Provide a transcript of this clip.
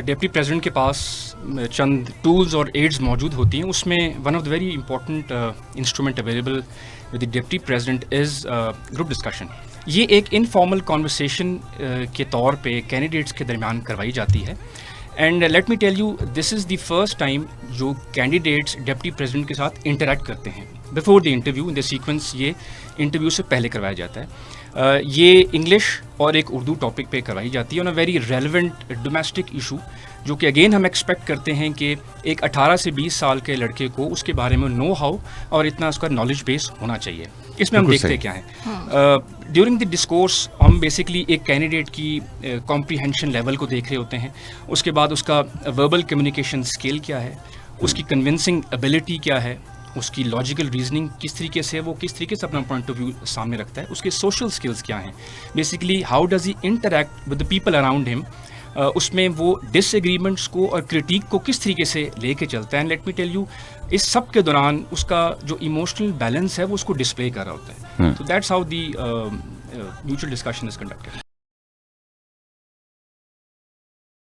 Deputy president کے پاس چند tools اور ایڈز موجود ہوتی ہیں. اس میں one of the very important instrument available with the deputy president is group discussion. یہ ایک انفارمل کانورسیشن کے طور پہ کینڈیڈیٹس کے درمیان کروائی جاتی ہے. And let me tell you this is the first time جو کینڈیڈیٹس ڈپٹی پریزیڈنٹ کے ساتھ انٹریکٹ کرتے ہیں before the interview. In the sequence یہ انٹرویو سے پہلے کروایا جاتا ہے. یہ انگلش اور ایک اردو ٹاپک پہ کروائی جاتی ہے on a very relevant domestic issue, جو کہ اگین ہم ایکسپیکٹ کرتے ہیں کہ ایک 18 سے 20 سال کے لڑکے کو اس کے بارے میں نو ہاؤ اور اتنا اس کا نالج بیس ہونا چاہیے. اس میں ہم دیکھتے کیا ہیں ڈیورنگ دی ڈسکورس ہم بیسکلی ایک کینڈیڈیٹ کی کمپریہنشن لیول کو دیکھ رہے ہوتے ہیں. اس کے بعد اس کا وربل کمیونیکیشن اسکل کیا ہے, اس کی کنونسنگ ایبلٹی کیا ہے, اس کی لاجیکل ریزننگ کس طریقے سے, وہ کس طریقے سے اپنا پوائنٹ آف ویو سامنے رکھتا ہے, اس کے سوشل اسکلس کیا ہیں, basically how does he interact with the people around ہم, اس میں وہ ڈس ایگریمنٹس کو اور کریٹیک کو کس طریقے سے لے کے چلتا ہے. And let me tell you اس سب کے دوران اس کا جو ایموشنل بیلنس ہے وہ اس کو ڈسپلے کر رہا ہوتا ہے. So that's how the mutual discussion is conducted.